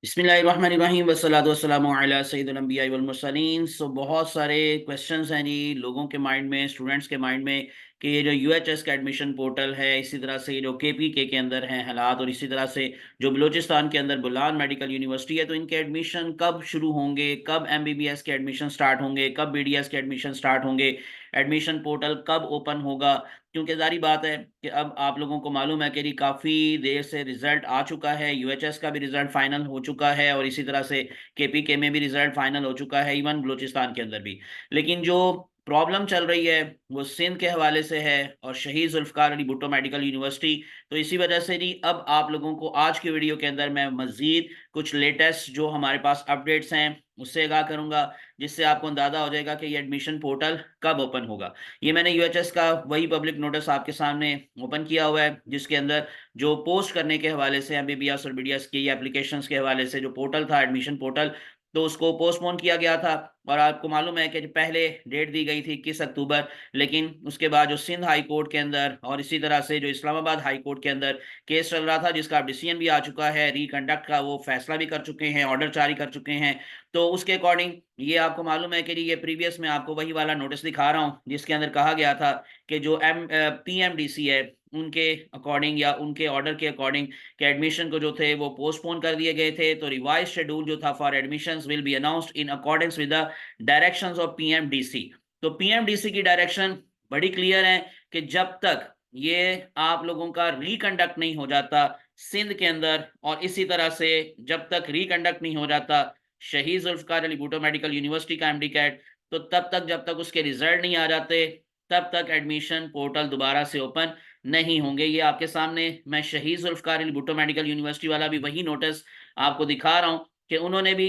बिस्मिल्लाहिर्रहमानिर्रहीम वस्सलातु वस्सलामु अला सय्यिदिल अंबिया'i वल मुरसलीन। बहुत सारे क्वेश्चंस हैं जी लोगों के माइंड में, स्टूडेंट्स के माइंड में कि ये जो यूएचएस का एडमिशन पोर्टल है, इसी तरह से ये जो केपीके के अंदर हैं हालात, और इसी तरह से जो बलूचिस्तान के अंदर बुलान मेडिकल यूनिवर्सिटी है, तो इनके एडमिशन कब शुरू होंगे, कब एमबीबीएस के एडमिशन स्टार्ट होंगे, कब बीडीएस के एडमिशन स्टार्ट होंगे, एडमिशन पोर्टल कब ओपन होगा। क्योंकि जारी बात है कि अब आप लोगों को मालूम है कि काफ़ी देर से रिजल्ट आ चुका है, यूएचएस का भी रिजल्ट फाइनल हो चुका है और इसी तरह से केपीके में भी रिजल्ट फाइनल हो चुका है, इवन बलूचिस्तान के अंदर भी। लेकिन जो प्रॉब्लम चल रही है वो सिंध के हवाले से है और शहीद जुल्फ़िकार अली भुट्टो मेडिकल यूनिवर्सिटी। तो इसी वजह से जी अब आप लोगों को आज की वीडियो के अंदर मैं मज़ीद कुछ लेटेस्ट जो हमारे पास अपडेट्स हैं उससे आगाह करूंगा, जिससे आपको अंदाज़ा हो जाएगा कि ये एडमिशन पोर्टल कब ओपन होगा। ये मैंने यूएचएस का वही पब्लिक नोटिस आपके सामने ओपन किया हुआ है, जिसके अंदर जो पोस्ट करने के हवाले से एमबीबीएस और बीडीएस की एप्लीकेशंस के हवाले से जो पोर्टल था एडमिशन पोर्टल, तो उसको पोस्टपोन किया गया था। और आपको मालूम है कि पहले डेट दी गई थी 21 अक्टूबर, लेकिन उसके बाद जो सिंध हाई कोर्ट के अंदर और इसी तरह से जो इस्लामाबाद हाई कोर्ट के अंदर केस चल रहा था, जिसका अब डिसीजन भी आ चुका है, रिकंडक्ट का वो फैसला भी कर चुके हैं, ऑर्डर जारी कर चुके हैं। तो उसके अकॉर्डिंग ये आपको मालूम है कि ये प्रीवियस में आपको वही वाला नोटिस दिखा रहा हूँ, जिसके अंदर कहा गया था कि जो पीएमडीसी है उनके अकॉर्डिंग या उनके ऑर्डर के अकॉर्डिंग कि एडमिशन को जो थे वो पोस्टपोन कर दिए गए थे। तो रिवाइज शेड्यूल जो था for admissions will be announced in accordance with the directions of PMDC. तो पीएमडीसी की डायरेक्शन बड़ी क्लियर है कि जब तक ये आप लोगों का रिकंडक्ट नहीं हो जाता सिंध के अंदर, और इसी तरह से जब तक रिकंडक्ट नहीं हो जाता शहीद जुल्फ़िकार अली भुट्टो मेडिकल यूनिवर्सिटी का एमडी कैट, तो तब तक जब तक उसके रिजल्ट नहीं आ जाते तब तक एडमिशन पोर्टल दोबारा से ओपन नहीं होंगे। ये आपके सामने मैं शहीद जुल्फ़िकार अली भुट्टो मेडिकल यूनिवर्सिटी वाला भी वही नोटिस आपको दिखा रहा हूँ कि उन्होंने भी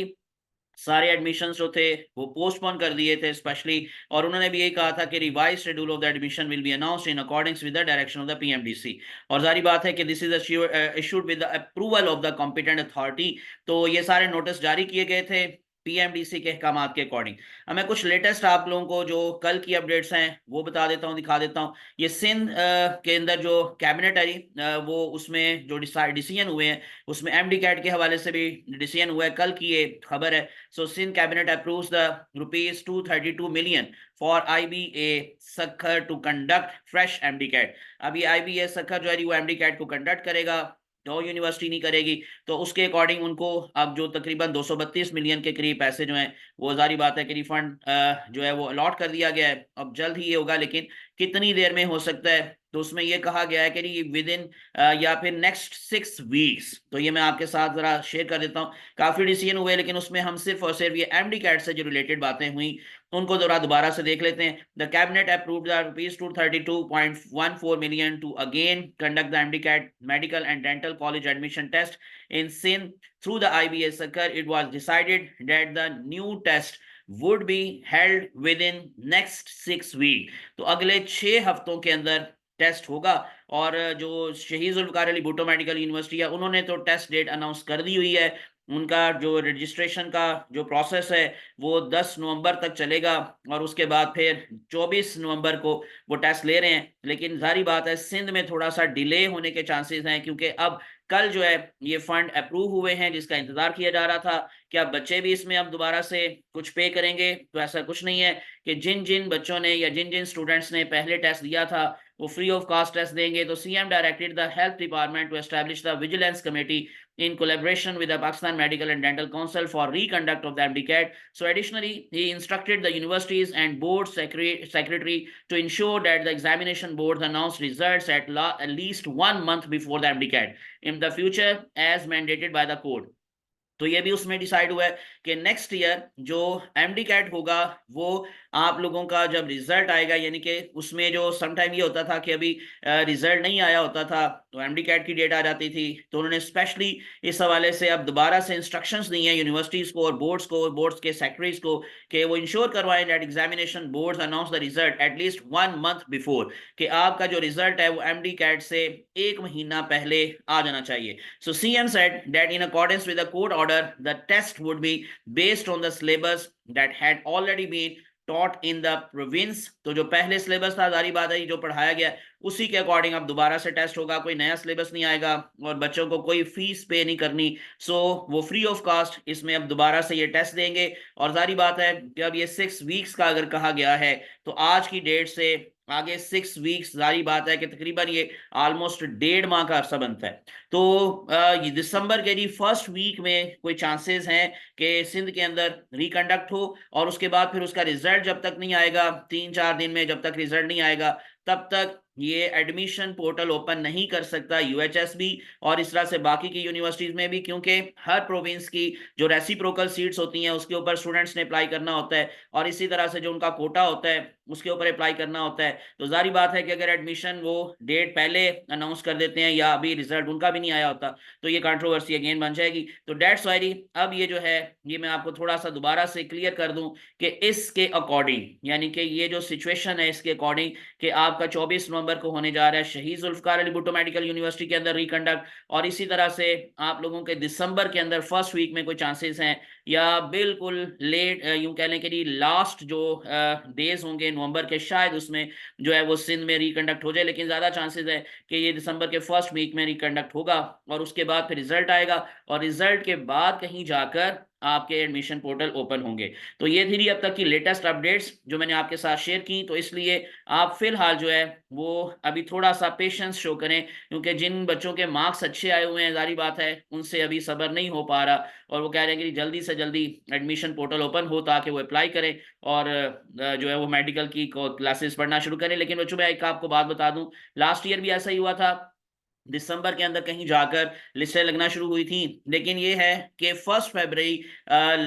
सारे एडमिशंस जो थे वो पोस्टपोन कर दिए थे स्पेशली। और उन्होंने भी यही कहा था कि revise schedule of the admission will be announced in according with the direction of the PMDC. और जारी बात है कि this is issued with the approval of the competent authority. तो ये सारे नोटिस जारी किए गए थे पीएमडीसी के अहकामात के अकॉर्डिंग। अब मैं कुछ लेटेस्ट आप लोगों को जो कल की अपडेट्स हैं वो बता देता हूँ, दिखा देता हूँ। ये सिंध के अंदर जो कैबिनेट है वो उसमें जो डिसीजन हुए हैं उसमें एमडी कैट के हवाले से भी डिसीजन हुआ है, कल की ये खबर है। So Sindh cabinet approves the rupees 232 million for IBA Sakhar to conduct fresh MDCAT। अब ये IBA Sakhar जो है वो MDCAT को कंडक्ट करेगा, तो यूनिवर्सिटी नहीं करेगी। तो उसके अकॉर्डिंग उनको अब जो तकरीबन 232 मिलियन के करीब पैसे जो हैं वो जारी बात है कि रिफंड जो है वो अलॉट कर दिया गया है। अब जल्द ही ये होगा, लेकिन कितनी देर में हो सकता है, तो उसमें ये कहा गया है कि विद इन या फिर नेक्स्ट 6 वीक्स। तो ये मैं आपके साथ जरा शेयर कर देता हूँ। काफी डिसीजन हुए, लेकिन उसमें हम सिर्फ और सिर्फ ये एमडी कैट से जो रिलेटेड बातें हुई उनको दोबारा से देख लेते हैं। The cabinet approved the rupees 232.14 million to again conduct the MDCAT medical and dental college admission test in Sindh through the IBS circle. It was decided that the new test would be held within next 6 week। तो अगले 6 हफ्तों के अंदर test होगा। और जो शहीद Zulfikar Ali Bhutto medical university है उन्होंने तो टेस्ट डेट अनाउंस कर दी हुई है। उनका जो रजिस्ट्रेशन का जो प्रोसेस है वो 10 नवंबर तक चलेगा और उसके बाद फिर 24 नवंबर को वो टेस्ट ले रहे हैं। लेकिन जारी बात है सिंध में थोड़ा सा डिले होने के चांसेस हैं, क्योंकि अब कल जो है ये फंड अप्रूव हुए हैं जिसका इंतजार किया जा रहा था कि अब बच्चे भी इसमें अब दोबारा से कुछ पे करेंगे। तो ऐसा कुछ नहीं है कि जिन जिन बच्चों ने या जिन जिन स्टूडेंट्स ने पहले टेस्ट दिया था वो फ्री ऑफ कॉस्ट टेस्ट देंगे। तो CM directed the health department to establish the vigilance committee in collaboration with the Pakistan Medical and Dental Council for reconduct of the MDCAT. So additionally, he instructed the universities and board secretary to ensure that the examination boards announce results at least 1 month before the MDCAT in the future as mandated by the code। तो ये भी उसमें decide हुआ है कि next year जो MD cat होगा वो आप लोगों का जब रिजल्ट आएगा, यानी कि उसमें जो समटाइम ये होता था कि अभी रिजल्ट नहीं आया होता था तो एमडी कैट की डेट आ जाती थी। तो उन्होंने स्पेशली इस हवाले से अब दोबारा से इंस्ट्रक्शंस दी हैं यूनिवर्सिटीज़ को, बोर्ड्स के सेक्रेटरीज को कि वो इंश्योर करवाएं that examination boards announce the result at least 1 month before, कि आपका जो रिजल्ट है वो एमडी कैट से 1 महीना पहले आ जाना चाहिए। So CM said that in accordance with the court order, the test would be based on the syllabus that had already been taught in the province. तो जो पहले सिलेबस था, जारी बात है जो पढ़ाया गया उसी के अकॉर्डिंग अब दोबारा से टेस्ट होगा, कोई नया सिलेबस नहीं आएगा और बच्चों को कोई फीस पे नहीं करनी। सो वो फ्री ऑफ कास्ट इसमें अब दोबारा से ये टेस्ट देंगे। और जारी बात है कि अब ये 6 वीक्स का अगर कहा गया है तो आज की डेट से आगे 6 वीक्स, जारी बात है कि तकरीबन ये ऑलमोस्ट 1.5 माह का अरसा बनता है। तो ये दिसंबर के जी फर्स्ट वीक में कोई चांसेस हैं कि सिंध के अंदर रिकंडक्ट हो, और उसके बाद फिर उसका रिजल्ट जब तक नहीं आएगा, 3-4 दिन में जब तक रिजल्ट नहीं आएगा तब तक ये एडमिशन पोर्टल ओपन नहीं कर सकता यूएचएस भी, और इस तरह से बाकी की यूनिवर्सिटीज में भी, क्योंकि हर प्रोविंस की जो रेसिप्रोकल सीट्स होती हैं उसके ऊपर स्टूडेंट्स ने अप्लाई करना होता है, और इसी तरह से जो उनका कोटा होता है उसके ऊपर अप्लाई करना होता है। तो जारी बात है कि अगर एडमिशन वो डेट पहले अनाउंस कर देते हैं या अभी रिजल्ट उनका भी नहीं आया होता तो ये कंट्रोवर्सी अगेन बन जाएगी। तो डेट्स वाई अब ये जो है ये मैं आपको थोड़ा सा दोबारा से क्लियर कर दूं कि इसके अकॉर्डिंग, यानी कि ये जो सिचुएशन है इसके अकॉर्डिंग कि आपका 24 नवंबर को होने जा रहा है शहीद जुल्फकार अली भुट्टो मेडिकल यूनिवर्सिटी के अंदर रिकंडक्ट, और इसी तरह से आप लोगों के दिसंबर के अंदर फर्स्ट वीक में कोई चांसेस हैं, या बिल्कुल लेट यूं कह लें कि लास्ट जो डेज होंगे नवंबर के शायद उसमें जो है वो सिंध में रिकंडक्ट हो जाए, लेकिन ज़्यादा चांसेस है कि ये दिसंबर के फर्स्ट वीक में रिकंडक्ट होगा, और उसके बाद फिर रिजल्ट आएगा, और रिजल्ट के बाद कहीं जाकर आपके एडमिशन पोर्टल ओपन होंगे। तो ये थी अब तक की लेटेस्ट अपडेट्स जो मैंने आपके साथ शेयर की। तो इसलिए आप फिलहाल जो है वो अभी थोड़ा सा पेशेंस शो करें, क्योंकि जिन बच्चों के मार्क्स अच्छे आए हुए हैं जारी बात है उनसे अभी सब्र नहीं हो पा रहा, और वो कह रहे हैं कि जल्दी से जल्दी एडमिशन पोर्टल ओपन हो ताकि वो अप्लाई करें और जो है वो मेडिकल की क्लासेस पढ़ना शुरू करें। लेकिन बच्चों मैं एक आपको बात बता दूं, लास्ट ईयर भी ऐसा ही हुआ था, दिसंबर के अंदर कहीं जाकर लिस्टें लगना शुरू हुई थी, लेकिन ये है कि 1 फरवरी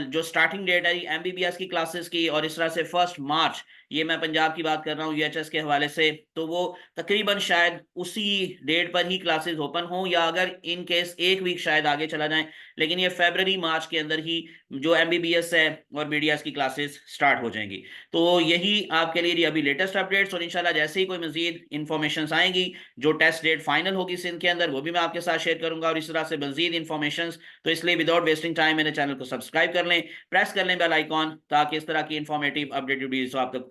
जो स्टार्टिंग डेट है एमबीबीएस की क्लासेस की, और इस तरह से 1 मार्च, ये मैं पंजाब की बात कर रहा हूँ यूएचएस के हवाले से, तो वो तकरीबन शायद उसी डेट पर ही क्लासेस ओपन हों, या अगर इन केस एक वीक शायद आगे चला जाए, लेकिन ये फरवरी मार्च के अंदर ही जो एमबीबीएस है और बीडीएस की क्लासेस स्टार्ट हो जाएंगी। तो यही आपके लिए अभी लेटेस्ट अपडेट्स, और इंशाल्लाह जैसे ही कोई मजीद इंफॉर्मेशन आएंगी, जो टेस्ट डेट फाइनल होगी सिंध के अंदर, वो भी मैं आपके साथ शेयर करूंगा, और इस तरह से मजीद इंफॉर्मेशन। तो इसलिए विदाउट वेस्टिंग टाइम मेरे चैनल को सब्सक्राइब कर लें, प्रेस कर लें बेल आइकॉन, ताकि इस तरह की इंफॉर्मेटिव अपडेटेड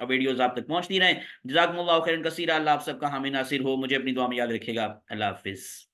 वीडियोस आप तक पहुंचती रहें। जज़ाकुमुल्लाहु खैरन कसीरा। अल्लाह आप सबका हामी नासिर हो। मुझे अपनी दुआ में याद रखिएगा। अल्लाह हाफिज।